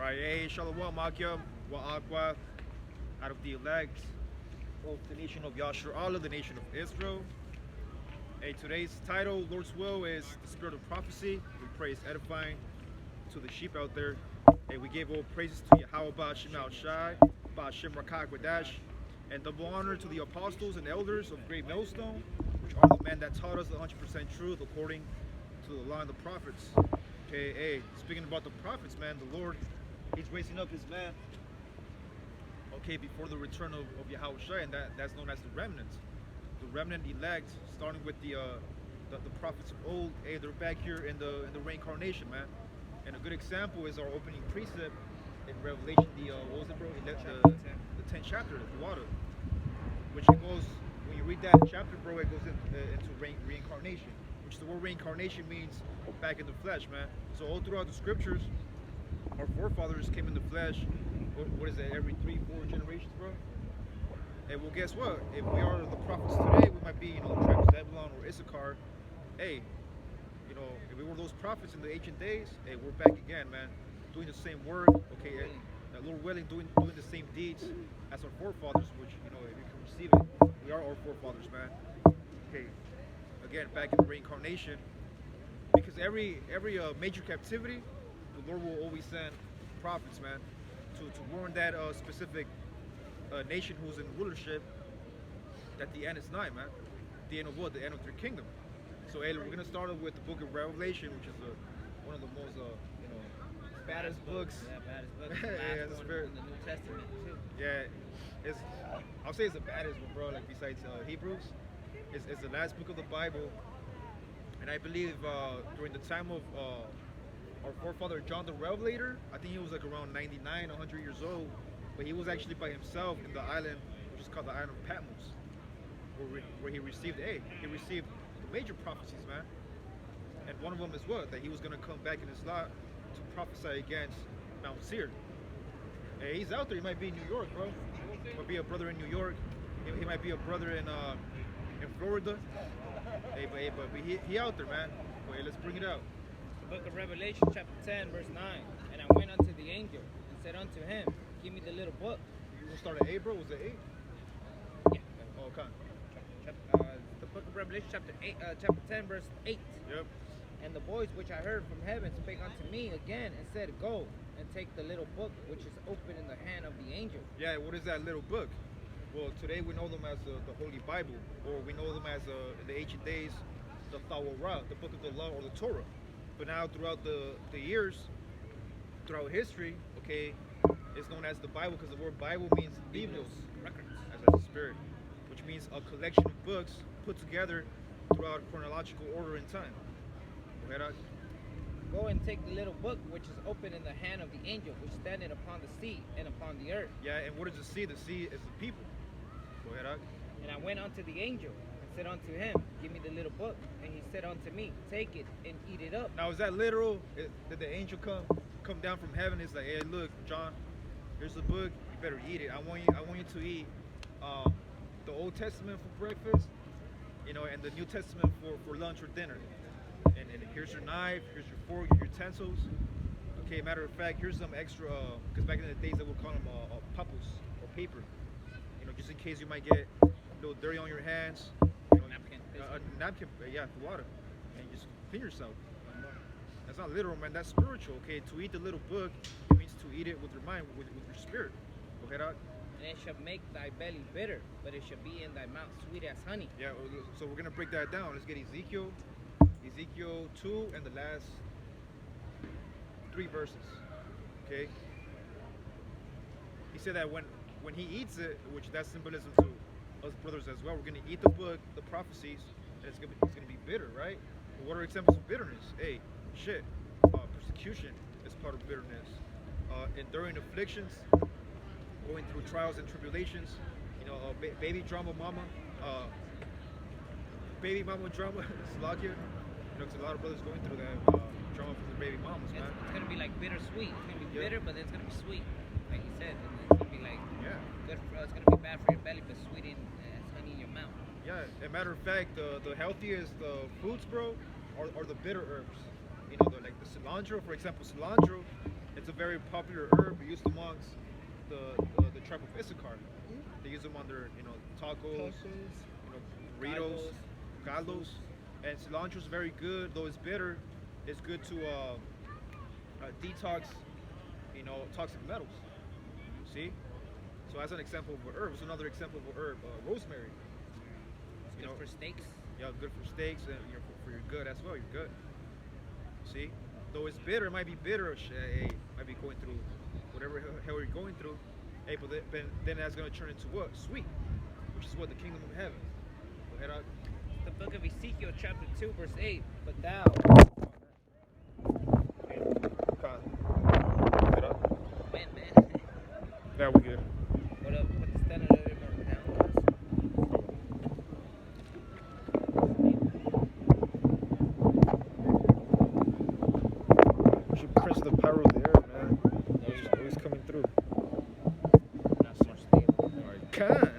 Right, hey, Shalom, Makim, Wa'akwa, out of the elect of the nation of Yashar Allah, the nation of Israel. Hey, today's title, Lord's Will, is the Spirit of Prophecy. We praise edifying to the sheep out there. Hey, we give all praises to Yahweh Ba'Shem Al Shai, Ba'Shem Rakak Wadash, and double honor to the apostles and elders of Great Millstone, which are the men that taught us the 100% truth according to the line of the prophets. Okay, hey, speaking about the prophets, man, the Lord, He's raising up His man, okay, before the return of Yahweh Shai, and that's known as the remnant. The remnant elect, starting with the prophets of old. Hey, they're back here in the Reincarnation, man. And a good example is our opening precept in Revelation, what was it, bro? The 10th chapter, the water, which it goes, when you read that chapter, bro, it goes into reincarnation, which the word reincarnation means back in the flesh, man. So all throughout the scriptures, our forefathers came in the flesh. What is that? Every 3-4 generations, bro. And well, guess what? If we are the prophets today, we might be, Travis Zebulon or Issachar. Hey, if we were those prophets in the ancient days, hey, we're back again, man, doing the same work. Okay, Lord willing, doing the same deeds as our forefathers. Which, if you can receive it, we are our forefathers, man. Okay, again, back in the reincarnation, because every major captivity, the Lord will always send prophets, man, to warn that specific nation who's in rulership that the end is nigh, man. The end of what? The end of their kingdom. So, hey, we're gonna start off with the book of Revelation, which is one of the most, baddest books. Yeah, baddest book. Yeah, Last one in the New Testament too. Yeah, I'll say it's the baddest one, bro. Like besides Hebrews, it's the last book of the Bible, and I believe during the time of our forefather John the Revelator, I think he was like around 99, 100 years old, but he was actually by himself in the island, which is called the island of Patmos, where he received the major prophecies, man. And one of them is what? That he was going to come back in his lot to prophesy against Mount Seir. Hey, he's out there. He might be in New York, bro. He might be a brother in New York. He might be a brother in Florida. Hey, but he out there, man. Wait, let's bring it out. The book of Revelation, chapter 10, verse 9. And I went unto the angel and said unto him, give me the little book. You gonna start at 8, bro? Was it 8? Yeah. Oh, okay. The book of Revelation, chapter 10, verse 8. Yep. And the voice which I heard from heaven spake unto me again and said, go and take the little book which is open in the hand of the angel. Yeah, what is that little book? Well, today we know them as the Holy Bible, or we know them as, in the ancient days, the Torah, the book of the law, or the Torah. But now throughout the years, throughout history, okay, it's known as the Bible, because the word Bible means Biblos, records, as a spirit, which means a collection of books put together throughout chronological order in time. Go ahead, go and take the little book which is open in the hand of the angel, which standeth upon the sea and upon the earth. Yeah, and what is the sea? The sea is the people. Go ahead, And I went unto the angel and said unto him, give me the little book. And he said unto me, take it and eat it up. Now, is that literal? Did the angel come down from heaven? It's like, hey, look, John, here's the book. You better eat it. I want you to eat the Old Testament for breakfast, and the New Testament for lunch or dinner. And here's your knife, here's your fork, your utensils. Okay, matter of fact, here's some extra, because back in the days they would call them papus, or paper. Just in case you might get a little dirty on your hands. Napkin. A napkin, yeah, for water. And just clean yourself. That's not literal, man. That's spiritual, okay? To eat the little book, it means to eat it with your mind, with your spirit. Go ahead, out. And it shall make thy belly bitter, but it shall be in thy mouth sweet as honey. Yeah, so we're going to break that down. Let's get Ezekiel 2, and the last 3 verses. Okay? He said that when he eats it, which that's symbolism to us brothers as well, we're going to eat the book, the prophecies, and it's going to be bitter, right? But what are examples of bitterness? Hey, persecution is part of bitterness. Enduring afflictions, going through trials and tribulations, baby drama mama, baby mama drama, Slovakia. Because a lot of brothers going through that drama from their baby mamas, man. It's going to be like bittersweet. It's going to be bitter, but then it's going to be sweet, like he said. And it's going to be like, good for, it's going to be bad for your belly, but sweet as honey in your mouth. Yeah, as a matter of fact, the healthiest foods, bro, are the bitter herbs. Like the cilantro, for example. Cilantro It's a very popular herb used amongst the tribe of Issachar. They use them on their tacos, burritos, caldos, and cilantro is very good. Though it's bitter, it's good to detox, toxic metals. See, so as an example of a herb, it's another example of a herb, rosemary. It's good for steaks. Yeah, good for steaks and for your good as well. You're good. See, though it's bitter, it might be bitter. Hey, might be going through whatever hell you're going through. Hey, but then that's gonna turn into what? Sweet, which is what the kingdom of heaven. Go ahead out. The book of Ezekiel, chapter 2, verse 8. But thou. Get up. Man, man. Yeah, we good. What up? Put the stand a little bit more down, cuz. We should press the power of the air, man. It's always coming through. Not so stable. Alright, can.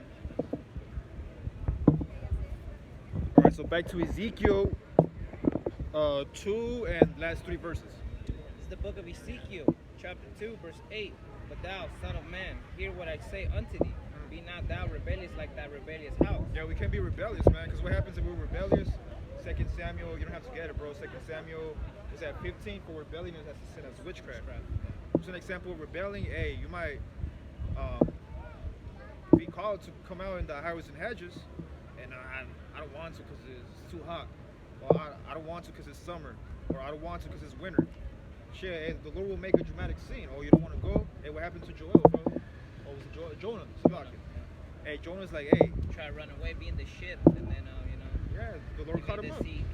Alright, so back to Ezekiel 2 and last 3 verses. This is the book of Ezekiel, chapter 2, verse 8. But thou, son of man, hear what I say unto thee. Be not thou rebellious like that rebellious house. Yeah, we can't be rebellious, man, because what happens if we're rebellious? 2 Samuel, you don't have to get it, bro. 2 Samuel is at 15. For rebellion is as a sin as witchcraft. It's an example of rebelling. Hey, you might be called to come out in the highways and hedges, and I don't want to because it's too hot. Or I don't want to because it's summer. Or I don't want to because it's winter. Shit, hey, the Lord will make a dramatic scene. Oh, you don't want to go? Hey, what happened to Joel, bro? Oh, it was Jonah. Hey, Jonah's like, hey. Try to run away, be in the ship, and then, Yeah, the Lord caught him up. Sea.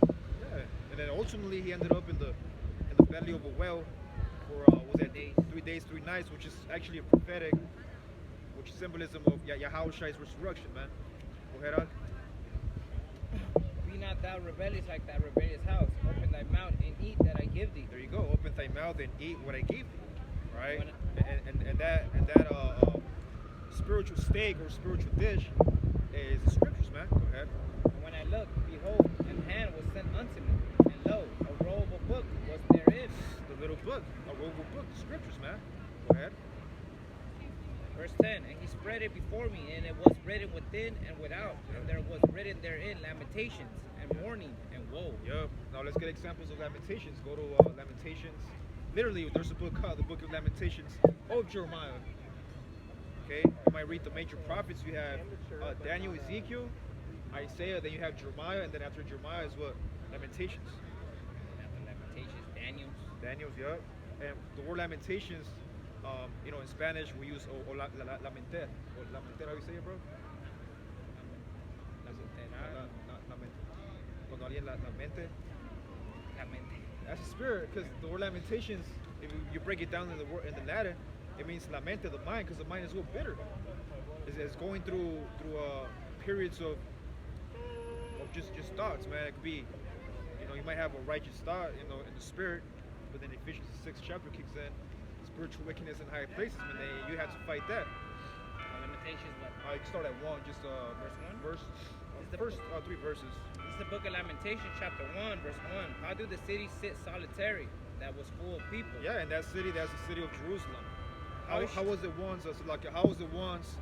Yeah, and then ultimately he ended up in the belly of a whale for was that 3 days, 3 nights, which is actually a prophetic, which is symbolism of Yahushua's resurrection, man. Go ahead, on. Be not thou rebellious like that rebellious house. Open thy mouth and eat that I give thee. There you go. Open thy mouth and eat what I gave thee. Right? And that spiritual steak or spiritual dish is the scriptures, man. Go ahead. And when I looked, behold, an hand was sent unto me, and lo, a roll of a book was therein. The little book, a roll of a book, the scriptures, man. Go ahead. Verse 10, and he spread it before me, and it was written within and without, and there was written therein lamentations, and mourning, and woe. Yep. Now let's get examples of lamentations. Go to Lamentations. Literally, there's a book called the Book of Lamentations of Jeremiah. Okay, you might read the major prophets. You have Daniel, Ezekiel, Isaiah, then you have Jeremiah, and then after Jeremiah is what? Lamentations. After Lamentations, Daniel's, yep. And the word Lamentations, in Spanish we use lamentar. Lamentar, how you say it, bro? Cuando alguien lamente. That's a spirit, because the word Lamentations, if you break it down in the Latin, it means lamente, the mind, because the mind is real bitter. It's going through periods of just thoughts, man. It could be, you might have a righteous thought, in the spirit, but then Ephesians 6th chapter kicks in, spiritual wickedness in high places, man. You have to fight that. Lamentations, what? You can start at 1, just verse 1? The first 3 verses. This is the book of Lamentations, chapter 1, verse 1. How do the cities sit solitary that was full of people? Yeah, and that's the city of Jerusalem. How was it once? How was it once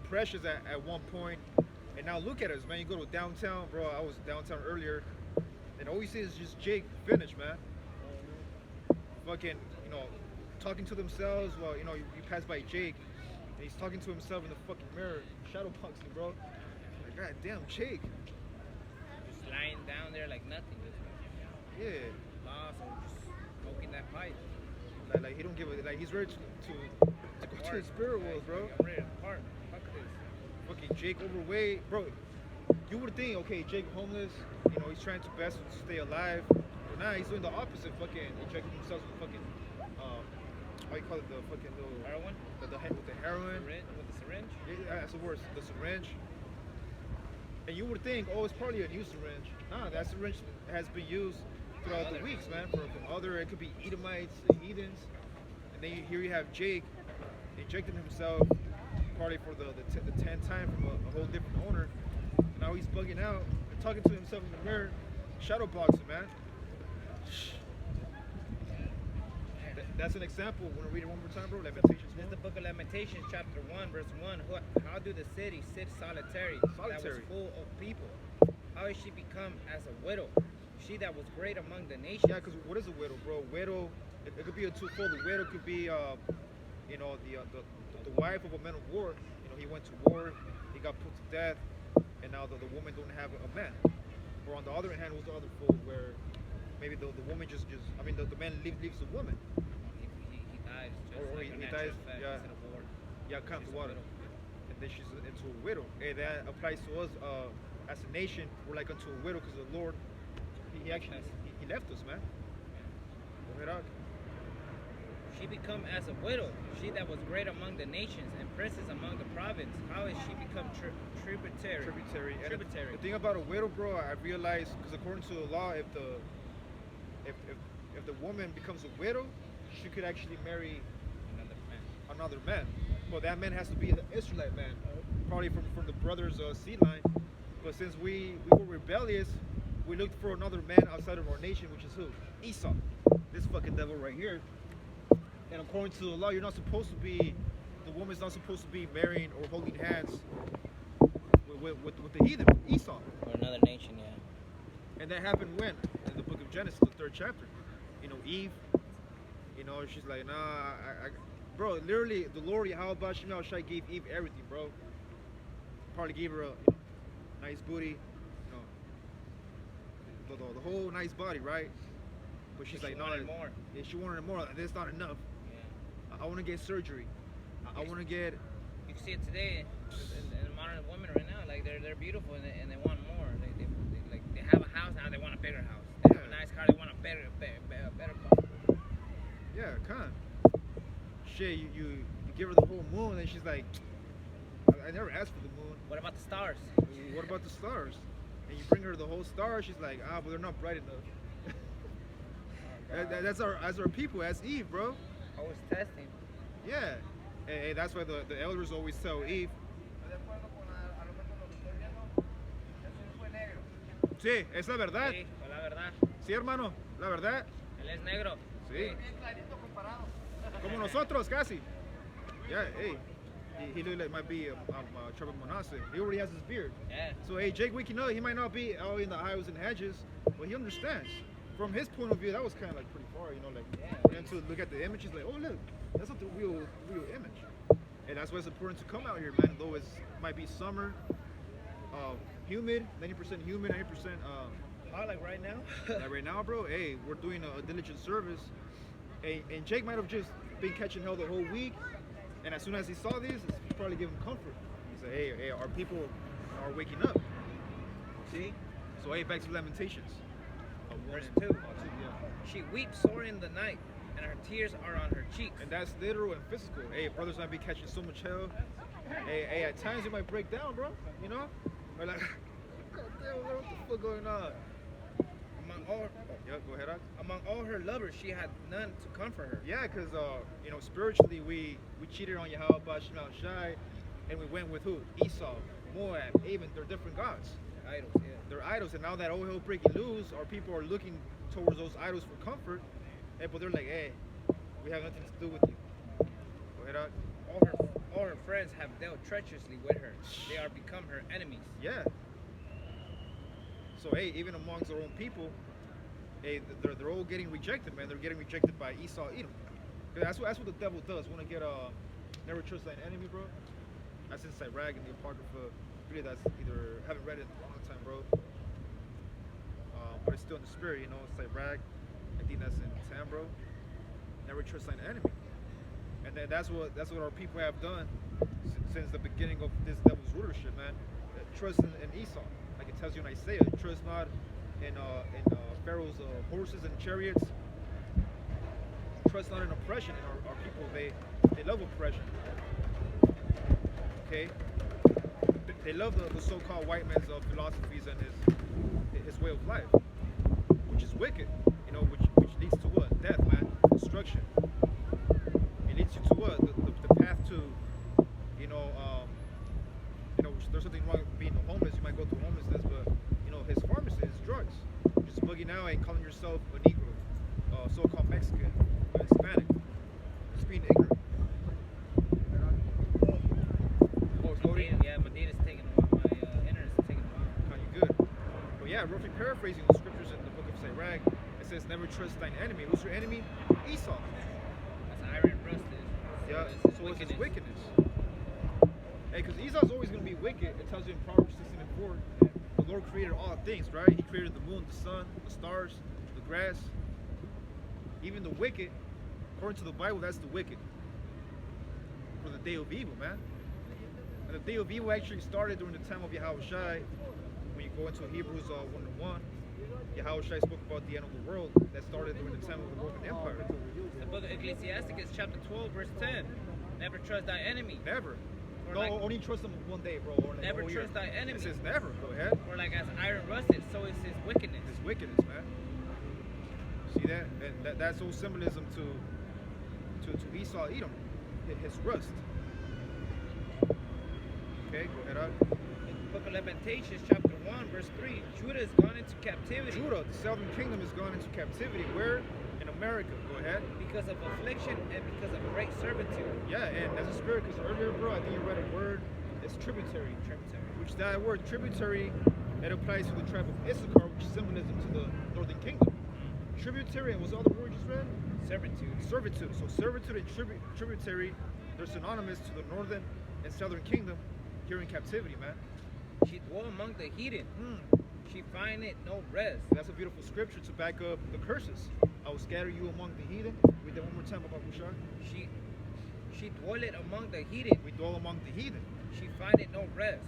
precious at one point? And now look at us, man. You go to downtown, bro. I was downtown earlier, and all you see is just Jake finish, man. Fucking, talking to themselves while, you pass by Jake, and he's talking to himself in the fucking mirror, shadow boxing, bro. Like, god damn, Jake. Just lying down there like nothing. Yeah. Lost or just smoking that pipe. Like he don't give a, like he's ready to go to the spirit world, bro. I'm ready to part. Fuck this. Fucking Jake overweight, bro. You would think, okay, Jake homeless, he's trying to best to stay alive. But nah, he's doing the opposite, fucking injecting himself with fucking, how you call it, the fucking little heroin? With the heroin. With the syringe? Yeah, that's the worst, the syringe. And you would think, oh, it's probably a new syringe. Nah, that syringe has been used throughout the weeks, man, from other, it could be Edomites, heathens. And then here you have Jake injecting himself probably for the 10th time from a whole different owner. And now he's bugging out and talking to himself in the mirror, shadow boxing, man. that's an example. Want to read it one more time, bro? Lamentations. This is the book of Lamentations, chapter 1, verse 1. How do the city sit solitary, that was full of people? How is she become as a widow? She that was great among the nations. Yeah, because what is a widow, bro? Widow, it could be a twofold. The widow could be, the wife of a man of war. You know, he went to war, he got put to death, and now the woman don't have a man. Or on the other hand, was the other fold where maybe the woman the man leaves the woman. He dies. Or he dies, yeah. Instead of war. Yeah, kind of water. And then she's into a widow. And that applies to us as a nation. We're like unto a widow because the Lord, he actually he left us, man. Go ahead, She become as a widow, she that was great among the nations and princess among the province. How is she become tributary? And Tributary. The thing about a widow, bro, I realized because according to the law, if the woman becomes a widow, she could actually marry another man. Well, that man has to be an Israelite man, probably from the brothers' seed line. But since we were rebellious, we looked for another man outside of our nation, which is who? Esau. This fucking devil right here. And according to the law, the woman's not supposed to be marrying or holding hands with the heathen, Esau. Or another nation, yeah. And that happened when? In the book of Genesis, the 3rd chapter. You know, Eve, she's like, nah, bro, literally, the Lord, Yahweh Shai gave Eve everything, bro. Probably gave her a nice booty, the whole nice body, right? But she's like, no, more. Yeah, she wanted more. That's not enough. Yeah. I want to get surgery. I want to get. You can see it today in modern women right now. Like they're beautiful and they want more. They have a house now. They want a bigger house. They have a nice car. They want a better car. Yeah, kind. Shit, you give her the whole moon, and then she's like, I never asked for the moon. What about the stars? What about the stars? And you bring her the whole star, she's like, but they're not bright enough. That's our people, as Eve, bro. Always testing. Yeah, and that's why the elders always tell Eve. Sí, es la verdad. Sí, la verdad. Sí, hermano, la verdad. Él es negro. Sí. Como nosotros, casi. Yeah, hey. He look like might be Trevor Manasseh. He already has his beard. Yeah. So, hey, Jake Wiki, he might not be out in the highways and hedges, but he understands. From his point of view, that was kind of like pretty far, and to look at the image, he's like, oh, look, that's not the real image. And that's why it's important to come out here, man, though it might be summer, humid, 90% humid, 90% hot, like right now. like right now, bro, hey, we're doing a diligent service. And Jake might have just been catching hell the whole week, and as soon as he saw this, it's probably giving him comfort. He said, hey, our people are waking up. See? So, hey, back to Lamentations. Verse 2. She weeps sore in the night, and her tears are on her cheeks. And that's literal and physical. Hey, brothers might be catching so much hell. Hey, at times you might break down, bro. Or like, God damn, what the fuck going on? Go ahead, Among all her lovers, she had none to comfort her. Yeah, because spiritually we cheated on Yahweh Shai, and we went with who? Esau, Moab, Avon. They're different gods. Idols, yeah. They're idols, and now that all hell breaking loose, our people are looking towards those idols for comfort. But they're like, hey, we have nothing to do with you. Go ahead, All her friends have dealt treacherously with her. They are become her enemies. Yeah. So hey, even amongst our own people, hey, they're all getting rejected, man. They're getting rejected by Esau, Edom. That's what the devil does. Want to get never trust thine enemy, bro. That's in Sirach and the Apocrypha. Really, that's either haven't read it in a long time, bro. But it's still in the spirit, Sirach. I think that's in 10, bro. Never trust thine enemy. And then that's what our people have done since the beginning of this devil's rulership, man. Trust in Esau, like it tells you in Isaiah. Trust not in Pharaoh's horses and chariots. Trust not in oppression. And our people, they love oppression. Okay, they love the so-called white man's philosophies and his way of life, which is wicked. Which leads to what? Death, man. Destruction. It leads you to what? The path to, there's something wrong with being homeless. You might go through homelessness, but his pharmacy is drugs. Just bugging out and calling yourself a Negro, so-called Mexican, or Hispanic. paraphrasing the scriptures in the book of Sirach. It says, "Never trust thine enemy." Who's your enemy? Esau. That's iron rusted. Yeah. It's So it's his wickedness. Hey, because Esau's always going to be wicked. It tells you in Proverbs 16:4. The Lord created all things, right? He created the moon, the sun, the stars, the grass, even the wicked. According to the Bible, that's the wicked. For the day of evil, man. And the day of evil actually started during the time of Yahushua. When you go into Hebrews 1:1, Yahushua spoke about the end of the world. That started during the time of the Roman Empire. The book of Ecclesiasticus, chapter 12, verse 10. Never trust thy enemy. Never. Or No, like- only trust them one day, bro. Or like Never a whole year. trust thy enemy. It says never. Go ahead. Or like as iron rusted, so is his wickedness. It's wickedness, man. See that? And that's all symbolism to Esau, Edom, his rust. Okay, go ahead. The book of Lamentations, chapter 1, verse 3. Judah has gone into captivity. Judah, the southern kingdom, has gone into captivity. Where? In America. Go ahead. Because of affliction and because of great servitude. Yeah, and that's a spirit. Because earlier, bro, I think you read a word. It's tributary. Which that word tributary, it applies to the tribe of Issachar, which is symbolism to the northern kingdom. Tributary, and what's the other word you just read? Servitude. So servitude and tributary, they're synonymous to the northern and southern kingdom here in captivity, man. She dwell among the heathen. She findeth no rest. That's a beautiful scripture to back up the curses. I will scatter you among the heathen. Read that one more time about Bushar. She dwelleth among the heathen. We dwell among the heathen. She findeth no rest.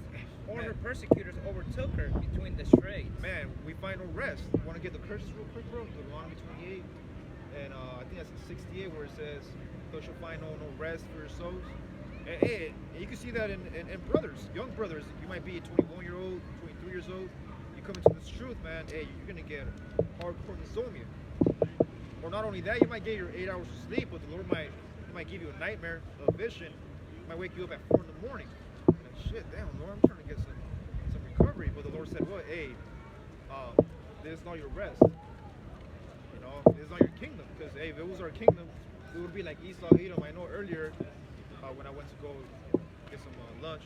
All her persecutors overtook her between the straits. Man, we find no rest. Want to get the curses real quick, bro? Deuteronomy 28. And I think that's in 68 where it says, "Thou shalt find no rest for your souls." And you can see that in brothers, young brothers. You might be a 21-year-old, 23 years old. You come into this truth, man. Hey, you're gonna get hardcore insomnia. Or not only that, you might get your 8 hours of sleep, but the Lord might give you a nightmare, a vision. Might wake you up at 4 in the morning. And shit, damn, Lord, I'm trying to get some recovery. But the Lord said, "Well, hey, this is not your rest. You know, this is not your kingdom. Because hey, if it was our kingdom, it would be like Esau, Edom. I know earlier when I went to go get some lunch,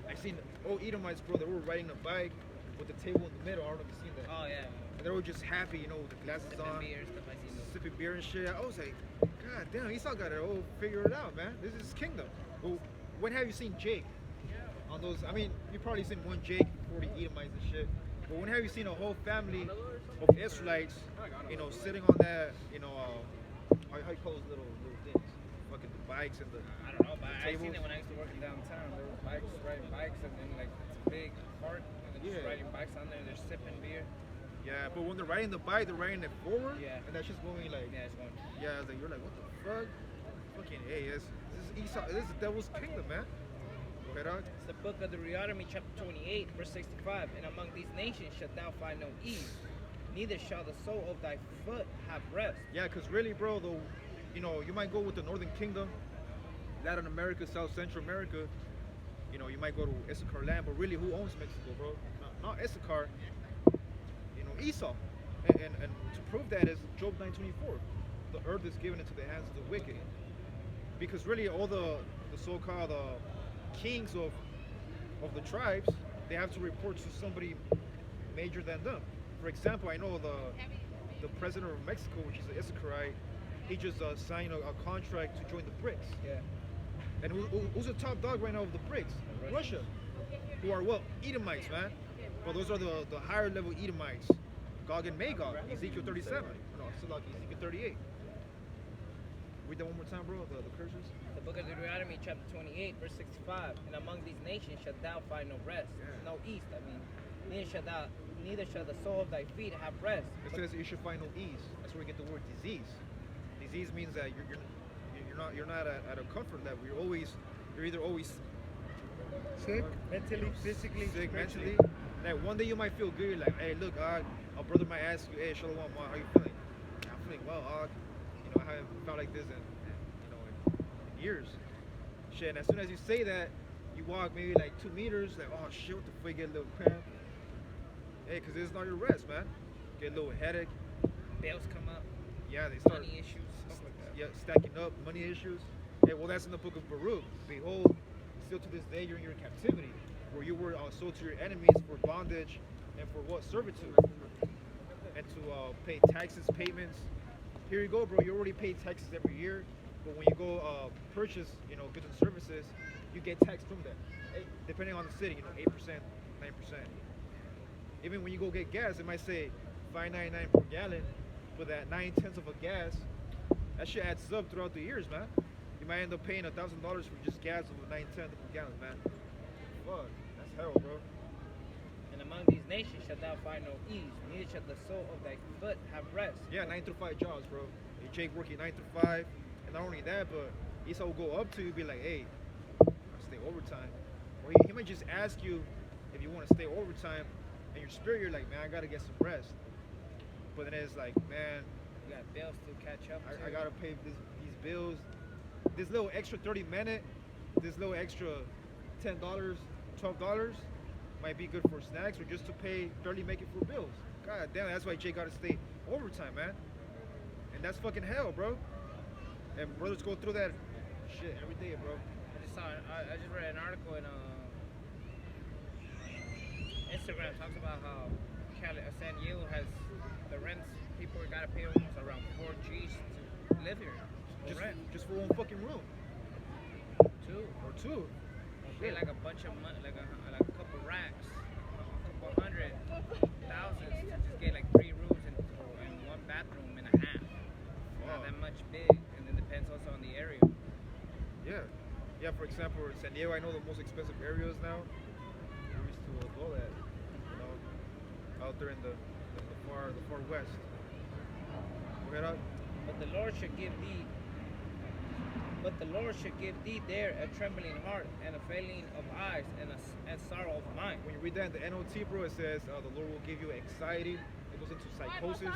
I seen Edomites, bro. They were riding a bike with the table in the middle. I don't know if you've seen that. Oh yeah. And they were just happy, you know, with the glasses Sipping on, beer, stuff I seen those. sipping beer and shit. I was like, God damn, Esau got it all figured out, man. This is his kingdom. Well, when have you seen Jake on those? I mean, you've probably seen one Jake before the Edomites and shit. But when have you seen a whole family of Israelites, you know, sitting on that, you know, how you call those little things? Fucking the bikes and the. I don't know, but I tables. seen it when I used to work in downtown. There were bikes, riding bikes, and then like it's a big cart, and they're just Yeah. riding bikes on there. They're sipping beer. Yeah, but when they're riding the bike, they're riding it forward. Yeah. And that's just going like. Yeah, it's going. Yeah, I was like, you're like, what the fuck? Fucking, hey, this is Esau. This is the devil's kingdom, man. Go ahead, Alex. It's the book of Deuteronomy, chapter 28, verse 65. And among these nations shalt thou find no ease, neither shall the sole of thy foot have rest. Yeah, because really, bro, though, you know, you might go with the Northern Kingdom, Latin America, South Central America. You know, you might go to Issachar land, but really, who owns Mexico, bro? Not Issachar. You know, Esau. And to prove that is Job 9:24. The earth is given into the hands of the wicked. Because really, all the so-called kings of the tribes, they have to report to somebody major than them. For example, I know the president of Mexico, which is an Issacharite, he just signed a contract to join the BRICS. Yeah. And who's the top dog right now of the BRICS? Russia. Who are what? Edomites, man. But those are the higher level Edomites. Gog and Magog, Ezekiel 37. No, still like Ezekiel 38. Read that one more time, bro, the curses. The book of Deuteronomy, chapter 28, verse 65. And among these nations shalt thou find no rest, no ease. I mean, neither shall the sole of thy feet have rest. It says you should find no ease. That's where we get the word disease. Disease means that you're not at a comfort level. You're either always Sick, mentally, physically, sick spiritually. mentally. Like one day you might feel good. You're like, hey, look, a brother might ask you, hey, Shalom, how you feeling? I'm feeling well, you know, I haven't felt like this in years. Shit, and as soon as you say that, you walk maybe like 2 meters, like, oh shit, what the fuck, get a little cramp. Hey, because this is not your rest, man. Get a little headache. Bills come up. Yeah, they start Money issues, stuff like that. yeah, stacking up, money issues. Hey, well, that's in the book of Baruch. Behold, still to this day you're in your captivity, where you were sold to your enemies for bondage and for what servitude, and to pay taxes, payments. Here you go, bro. You already pay taxes every year, but when you go purchase, goods and services, you get taxed from that. Depending on the city, 8%, 9%. Even when you go get gas, it might say 5.99 per gallon, but that 9/10 of a gas, that shit adds up throughout the years, man. You might end up paying $1,000 for just gas of a 9/10 of a gallon, man. Fuck, that's hell, bro. And among these nations shalt thou find no ease, neither shall the sole of thy foot have rest. Yeah, 9 to 5 jobs, bro. Jake working 9 to 5, and not only that, but Esau will go up to you, be like, hey, I'll stay overtime. Or he might just ask you if you want to stay overtime, and your spirit, you're like, man, I gotta get some rest. But then it's like, man, You got bills to catch up to. I gotta pay these bills. This little extra 30 minute, this little extra $10, $12 might be good for snacks or just to barely make it for bills. God damn, that's why Jay gotta stay overtime, man. And that's fucking hell, bro. And brothers go through that shit every day, bro. I just read an article in Instagram talks about how San Diego has the rents. People gotta pay almost around 4 G's to live here. Just for one fucking room. Two. Or two. Pay like a bunch of money, like a couple racks, a couple hundred thousands to just get like 3 rooms and one bathroom and a half. Not that much big, and it depends also on the area. Yeah, for example, in San Diego, I know the most expensive areas now. We used to go at, out there in the far west. Go ahead, up. But the Lord should give thee there a trembling heart and a failing of eyes and sorrow of mind. When you read that in the NOT, bro, it says the Lord will give you anxiety. It goes into psychosis.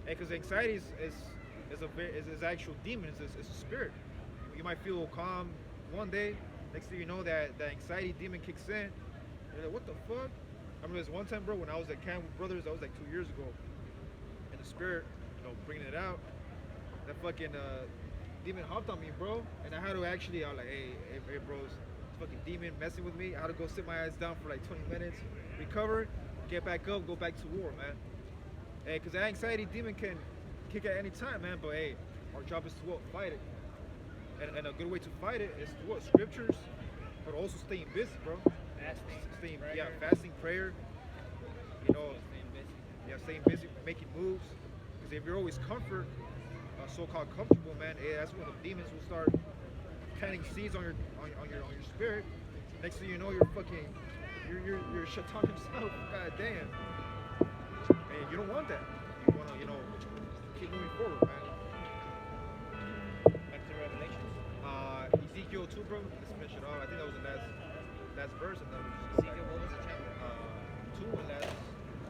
Because anxiety is actual demons. It's a spirit. You might feel calm one day. Next thing you know, that anxiety demon kicks in. You're like, what the fuck? I remember this one time, bro, when I was at camp with brothers. That was like 2 years ago. And the spirit, bringing it out. That fucking demon hopped on me, bro. And I had to actually, I was like, hey, bros, this fucking demon messing with me. I had to go sit my ass down for like 20 minutes, recover, get back up, go back to war, man. Hey, because that anxiety demon can kick at any time, man. But hey, our job is to fight it. And a good way to fight it is to scriptures, but also staying busy, bro. Fasting, prayer. Staying busy, making moves. Because if you're always so-called comfortable, man, that's when the demons will start planting seeds on your spirit. Next thing you know, you're Shaitan himself. God damn. And you don't want that. You want to, keep moving forward, man. Back to Revelations. Ezekiel 2, bro. Let's finish it off. I think that was the last verse, and then we just Ezekiel, what was the chapter? 2 and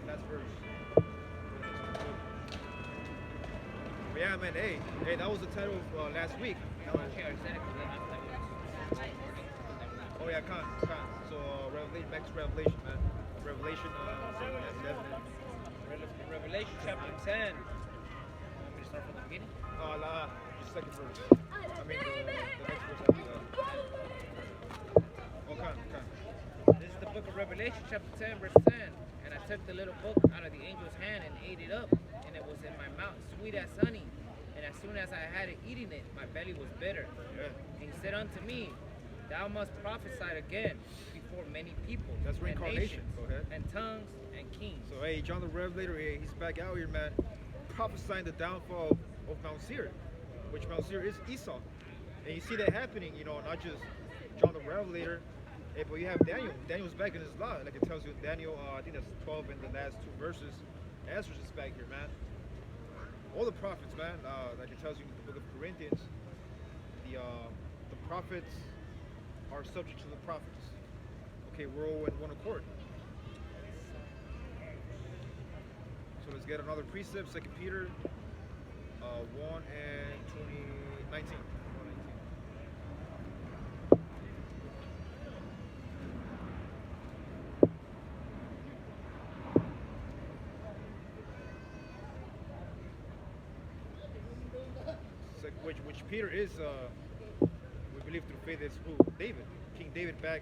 last verse. But yeah, man. Hey, that was the title of last week. Okay, I said it because they have that. Oh yeah, Khan. So Revelation, back to Revelation, man. Revelation 11. Revelation chapter 10. Want me to start from the beginning? Just second verse. I mean the next verse after that. Oh, Khan. This is the book of Revelation chapter 10, verse 10. And I took the little book out of the angel's hand and ate it up, and it was in my mouth sweet as honey. And as soon as I had it eaten it, my belly was bitter. Yeah. And he said unto me, thou must prophesy again before many people. That's Reincarnation. And nations, Go ahead. and tongues and kings. So hey, John the Revelator, he's back out here, man, prophesying the downfall of Mount Seir, which Mount Seir is Esau. And you see that happening, not just John the Revelator, but you have Daniel. Daniel's back in his law, like it tells you in Daniel, I think that's 12 in the last 2 verses. Ezra's is back here, man. All the prophets, man, like it tells you in the book of Corinthians, the prophets are subject to the prophets. Okay, we're all in one accord. So let's get another precept, 2 Peter 1 and 19. Which Peter is, we believe through faith, is who? David. King David back